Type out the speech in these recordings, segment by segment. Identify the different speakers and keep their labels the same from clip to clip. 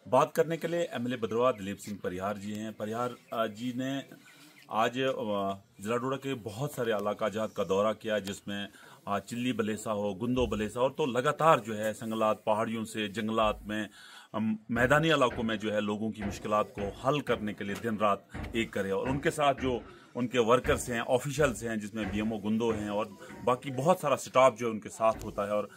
Speaker 1: बात करने के लिए एमएलए भद्रवाह दिलीप सिंह परिहार जी हैं। परिहार जी ने आज जिला डोडा के बहुत सारे इलाका जात का दौरा किया, जिसमें चिल्ली बलेसा हो, गुंदो बलेसा और तो लगातार जो है संगलात पहाड़ियों से जंगलात में मैदानी इलाकों में जो है लोगों की मुश्किलात को हल करने के लिए दिन रात एक करे। और उनके साथ जो उनके वर्कर्स हैं, ऑफिशियल्स हैं, जिसमें बीएमओ गुंदो हैं और बाकी बहुत सारा स्टाफ जो है उनके साथ होता है, और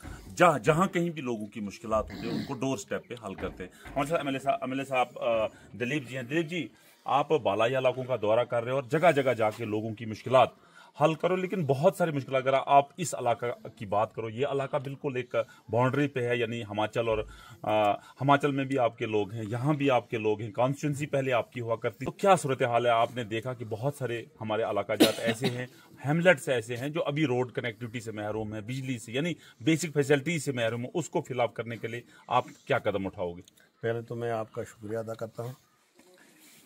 Speaker 1: जहां कहीं भी लोगों की मुश्किलात होती है उनको डोर स्टेप पे हल करते हैं। हमारे साथ एमएलए साहब दिलीप जी हैं। दिलीप जी, आप बालाई इलाकों का दौरा कर रहे हो और जगह जगह जाके लोगों की मुश्किलात हल करो, लेकिन बहुत सारी मुश्किल, अगर आप इस इलाका की बात करो, ये इलाका बिल्कुल एक बाउंड्री पे है, यानी हिमाचल और हिमाचल में भी आपके लोग हैं, यहाँ भी आपके लोग हैं, कॉन्स्टिट्यूंसी पहले आपकी हुआ करती। तो क्या सूरत हाल है? आपने देखा कि बहुत सारे हमारे इलाका जात ऐसे हैं, हेमलेट्स ऐसे हैं जो अभी रोड कनेक्टिविटी से महरूम है, बिजली से यानी बेसिक फैसिलिटी से महरूम है। उसको फिलअप करने के लिए आप क्या कदम उठाओगे?
Speaker 2: पहले तो मैं आपका शुक्रिया अदा करता हूँ।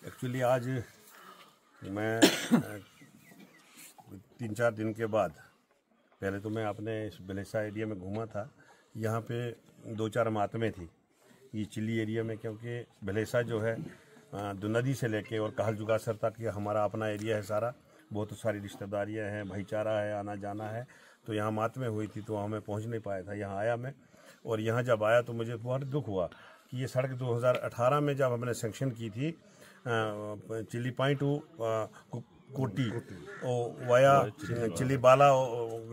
Speaker 2: एक्चुअली आज मैं 3-4 दिन के बाद, पहले तो मैं अपने इस बलेसा एरिया में घूमा था। यहाँ पे 2-4 मातमे थी ये चिल्ली एरिया में, क्योंकि बलेसा जो है नदी से लेके और कहल जुगासर तक ये हमारा अपना एरिया है सारा। बहुत सारी रिश्तेदारियाँ हैं, भाईचारा है, आना जाना है। तो यहाँ मातमे हुई थी तो हमें पहुँच नहीं पाया था। यहाँ आया मैं, और यहाँ जब आया तो मुझे बहुत दुख हुआ कि ये सड़क 2018 में जब हमने सेंक्शन की थी चिल्ली पॉइंट टू कोटी और वाया चिल्ली बाला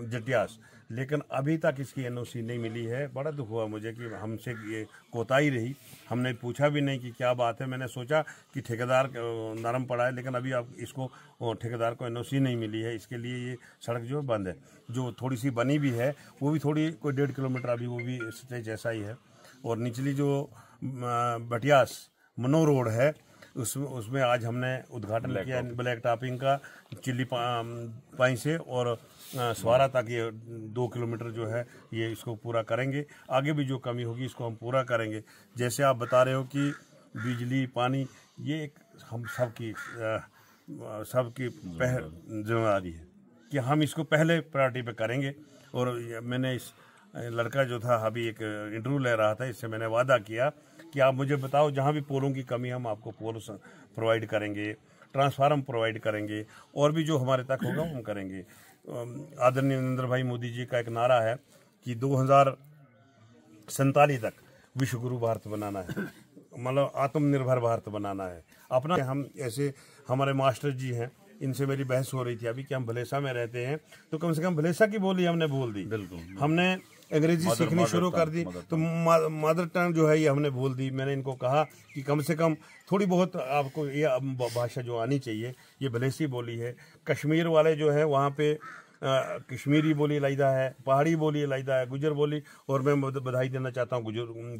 Speaker 2: जटियास, लेकिन अभी तक इसकी एनओसी नहीं मिली है। बड़ा दुख हुआ मुझे कि हमसे ये कोताही रही। हमने पूछा भी नहीं कि क्या बात है। मैंने सोचा कि ठेकेदार नरम पड़ा है, लेकिन अभी अब इसको ठेकेदार को एनओसी नहीं मिली है। इसके लिए ये सड़क जो है बंद है। जो थोड़ी सी बनी भी है वो भी थोड़ी कोई 1.5 किलोमीटर अभी वो भी स्टेज जैसा ही है। और निचली जो बटियास मनो रोड है उसमें आज हमने उद्घाटन किया ब्लैक टॉपिंग का, चिल्ली पाई से और स्वारा तक ये 2 किलोमीटर जो है ये इसको पूरा करेंगे। आगे भी जो कमी होगी इसको हम पूरा करेंगे। जैसे आप बता रहे हो कि बिजली पानी ये एक हम सबकी जिम्मेदारी है कि हम इसको पहले प्रायोरिटी पे करेंगे। और मैंने इस लड़का जो था अभी एक इंटरव्यू ले रहा था, इससे मैंने वादा किया कि आप मुझे बताओ जहाँ भी पोलों की कमी हम आपको पोल प्रोवाइड करेंगे, ट्रांसफार्मर प्रोवाइड करेंगे, और भी जो हमारे तक होगा हम करेंगे। आदरणीय नरेंद्र भाई मोदी जी का एक नारा है कि 2047 तक विश्व गुरु भारत बनाना है, मतलब आत्मनिर्भर भारत बनाना है अपना। हम ऐसे हमारे मास्टर जी हैं, इनसे मेरी बहस हो रही थी अभी कि हम भलेसा में रहते हैं तो कम से कम भलेसा की बोली हमने बोल दी।
Speaker 1: बिल्कुल,
Speaker 2: हमने अंग्रेजी सीखनी शुरू कर दी तो मदर टंग जो है ये हमने बोल दी। मैंने इनको कहा कि कम से कम थोड़ी बहुत आपको ये भाषा जो आनी चाहिए, ये भलेसी बोली है। कश्मीर वाले जो है वहाँ पे कश्मीरी बोली लाइदा है, पहाड़ी बोली लाइदा है, गुजर बोली। और मैं बधाई देना चाहता हूँ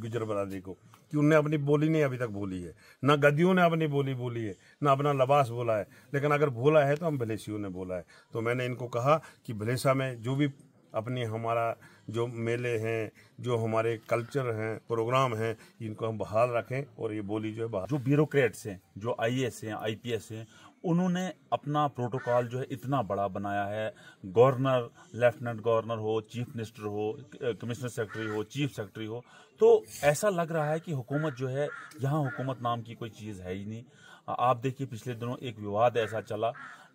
Speaker 2: गुजर बरादरी को कि उनने अपनी बोली नहीं अभी तक बोली है, ना गद्दियों ने अपनी बोली बोली है, ना अपना लबास बोला है, लेकिन अगर बोला है तो हम भलेसियों ने बोला है। तो मैंने इनको कहा कि भलेसा में जो भी अपनी हमारा जो मेले हैं, जो हमारे कल्चर हैं, प्रोग्राम हैं, इनको हम बहाल रखें और ये बोली जो है बहाल।
Speaker 1: जो ब्यूरोक्रेट्स हैं, जो आईएएस हैं, आईपीएस हैं, उन्होंने अपना प्रोटोकॉल जो है इतना बड़ा बनाया है। गवर्नर, लेफ्टिनेंट गवर्नर हो, चीफ मिनिस्टर हो, कमिश्नर सेक्रेटरी हो, चीफ सेक्रेटरी हो, तो ऐसा लग रहा है कि हुकूमत जो है यहाँ हुकूमत नाम की कोई चीज़ है ही नहीं। आप देखिए पिछले दिनों एक विवाद ऐसा चला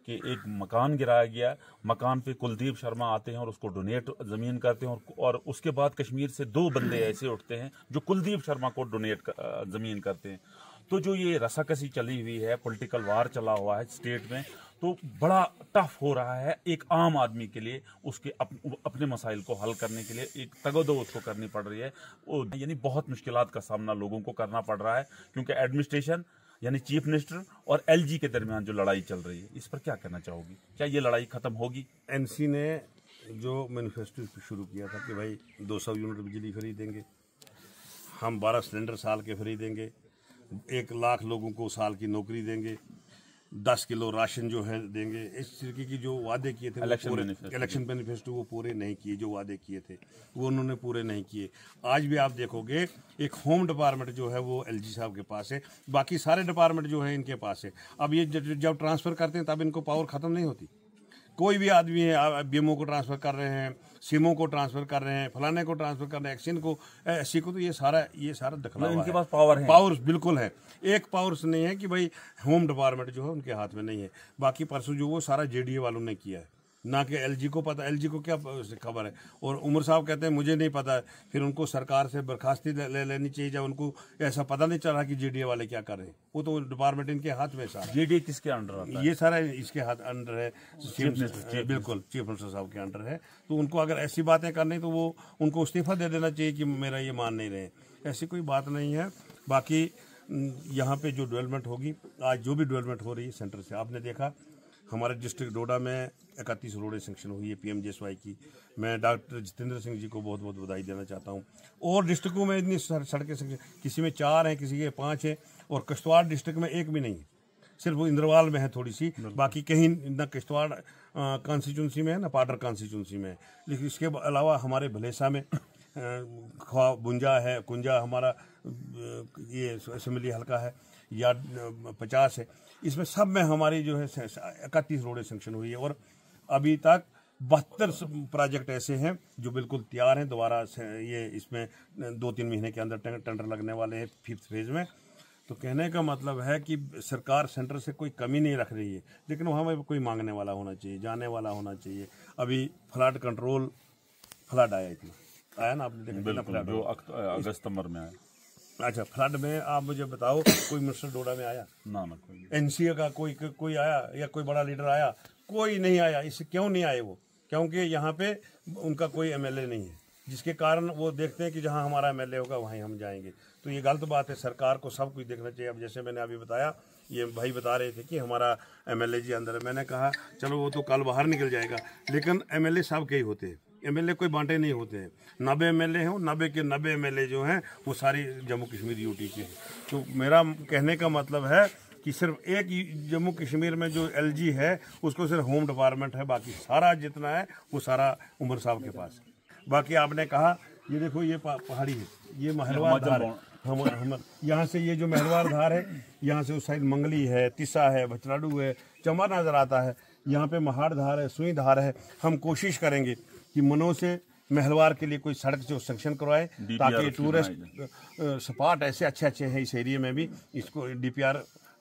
Speaker 1: कि एक मकान गिराया गया, मकान पे कुलदीप शर्मा आते हैं और उसको डोनेट ज़मीन करते हैं, और उसके बाद कश्मीर से 2 बंदे ऐसे उठते हैं जो कुलदीप शर्मा को डोनेट ज़मीन करते हैं। तो जो ये रसाकसी चली हुई है, पॉलिटिकल वार चला हुआ है स्टेट में, तो बड़ा टफ हो रहा है एक आम आदमी के लिए उसके अपने मसाइल को हल करने के लिए। एक तगदो उसको करनी पड़ रही है, यानी बहुत मुश्किलात का सामना लोगों को करना पड़ रहा है, क्योंकि एडमिनिस्ट्रेशन यानी चीफ मिनिस्टर और एलजी के दरमियान जो लड़ाई चल रही है, इस पर क्या कहना चाहोगी? क्या ये लड़ाई खत्म होगी?
Speaker 2: एनसी ने जो मैनिफेस्टो शुरू किया था कि भाई 200 यूनिट बिजली फ्री देंगे, हम 12 सिलेंडर साल के फ्री देंगे, 1 लाख लोगों को साल की नौकरी देंगे, 10 किलो राशन जो है देंगे, इस तरीके की जो वादे किए थे इलेक्शन मैनिफेस्टो वो पूरे नहीं किए। जो वादे किए थे वो उन्होंने पूरे नहीं किए। आज भी आप देखोगे एक होम डिपार्टमेंट जो है वो एलजी साहब के पास है, बाकी सारे डिपार्टमेंट जो है इनके पास है। अब ये जब ट्रांसफ़र करते हैं तब इनको पावर ख़त्म नहीं होती। कोई भी आदमी है, बीएमओ को ट्रांसफर कर रहे हैं, सीमो को ट्रांसफर कर रहे हैं, फलाने को ट्रांसफर कर रहे हैं, एक्सिन को, एससी को, तो ये सारा दखला
Speaker 1: इनके पास पावर है,
Speaker 2: पावर्स बिल्कुल है। एक पावर्स नहीं है कि भाई होम डिपार्टमेंट जो है उनके हाथ में नहीं है। बाकी परसों जो वो सारा जेडीए वालों ने किया है, ना कि एलजी को पता। एलजी को क्या खबर है? और उमर साहब कहते हैं मुझे नहीं पता। फिर उनको सरकार से बर्खास्ती ले लेनी चाहिए जब उनको ऐसा पता नहीं चल रहा कि जेडीए वाले क्या कर रहे हैं। वो तो डिपार्टमेंट इनके हाथ में सारा।
Speaker 1: जेडीए किसके अंडर आता है?
Speaker 2: ये सारा इसके हाथ अंडर है, बिल्कुल चीफ मिनिस्टर साहब के अंडर है। तो उनको अगर ऐसी बातें करनी तो वो उनको इस्तीफा दे देना चाहिए कि मेरा ये मान नहीं रहे। ऐसी कोई बात नहीं है। बाकी यहाँ पे जो डेवलपमेंट होगी, आज जो भी डेवलपमेंट हो रही है सेंटर से, आपने देखा हमारे डिस्ट्रिक्ट डोडा में 31 रोडें सेंक्शन हुई है पीएमजीएसवाई की। मैं डॉक्टर जितेंद्र सिंह जी को बहुत बहुत बधाई देना चाहता हूँ। और डिस्ट्रिक्टों में इतनी सड़कें सेंक्शन, किसी में 4 हैं, किसी के 5 है, और किश्तवाड़ डिस्ट्रिक्ट में एक भी नहीं है। सिर्फ वो इंद्रवाल में है थोड़ी सी, बाकी कहीं न किश्तवाड़ कॉन्स्टिट्यूंसी में है ना पाडर कॉन्स्टिट्यूंसी में है। लेकिन इसके अलावा हमारे भलेसा में बुंजा है, कुंजा हमारा ये असेंबली हल्का है, या 50 है। इसमें सब में हमारी जो है 31 रोडें सेंक्शन हुई है। और अभी तक 72 प्रोजेक्ट ऐसे हैं जो बिल्कुल तैयार हैं। दोबारा ये इसमें 2-3 महीने के अंदर टेंडर लगने वाले हैं 5th फेज में। तो कहने का मतलब है कि सरकार सेंटर से कोई कमी नहीं रख रही है, लेकिन वहाँ में कोई मांगने वाला होना चाहिए, जाने वाला होना चाहिए। अभी फ्लड कंट्रोल, फ्लड आया, इतना आया ना, आपने देखा फ्लड
Speaker 1: जो अगस्त सितंबर में आया।
Speaker 2: अच्छा, फ्लड में आप मुझे बताओ, कोई मिनिस्टर डोडा में आया?
Speaker 1: ना कोई।
Speaker 2: एनसीए का कोई आया, या कोई बड़ा लीडर आया? कोई नहीं आया। इससे क्यों नहीं आए वो? क्योंकि यहाँ पे उनका कोई एमएलए नहीं है, जिसके कारण वो देखते हैं कि जहाँ हमारा एमएलए होगा वहीं हम जाएंगे। तो ये गलत बात है। सरकार को सब कुछ देखना चाहिए। अब जैसे मैंने अभी बताया, ये भाई बता रहे थे कि हमारा एमएलए जी अंदर है। मैंने कहा चलो वो तो कल बाहर निकल जाएगा, लेकिन एमएलए सब के ही होते हैं। एमएलए कोई बांटे नहीं होते हैं। 90 एमएलए हैं, 90 के 90 एमएलए जो हैं वो सारी जम्मू कश्मीर यूटी के हैं। तो मेरा कहने का मतलब है कि सिर्फ एक जम्मू कश्मीर में जो एलजी है उसको सिर्फ होम डिपार्टमेंट है, बाकी सारा जितना है वो सारा उमर साहब के पास है। बाकी आपने कहा ये देखो, ये पहाड़ी है, ये महलवार धार है। हम यहाँ से ये जो महलवार धार है, यहाँ से उस साइड मंगली है, तिस्सा है, भचलाडू है, चंबा नजर आता है। यहाँ पे महाड़ धार है, सुई धार है। हम कोशिश करेंगे कि मनों से महलवार के लिए कोई सड़क जो सेंक्शन करवाए, ताकि टूरिस्ट स्पॉट ऐसे अच्छे हैं इस एरिया में भी। इसको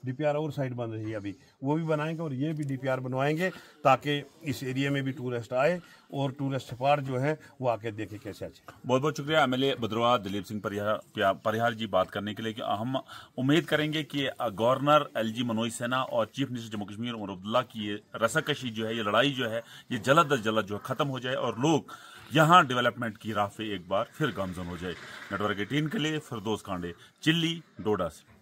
Speaker 2: डीपीआर और साइड बन रही है अभी, वो भी बनाएंगे, और ये भी डीपीआर बनवाएंगे ताकि इस एरिया में भी टूरिस्ट आए और टूरिस्ट स्पॉट जो है वो आके देखे कैसे अच्छे।
Speaker 1: बहुत बहुत शुक्रिया एमएलए भद्रवाह दिलीप सिंह परिहार जी बात करने के लिए। कि हम उम्मीद करेंगे कि गवर्नर एलजी मनोज सिन्हा और चीफ मिनिस्टर जम्मू कश्मीर उमर अब्दुल्ला की ये रस्साकशी जो है, ये लड़ाई जो है, ये जल्द अज जल्द जो है खत्म हो जाए और लोग यहाँ डेवलपमेंट की राह पे एक बार फिर गामजन हो जाए। नेटवर्क 18 के लिए फिरदौस कांडे, चिल्ली, डोडा से।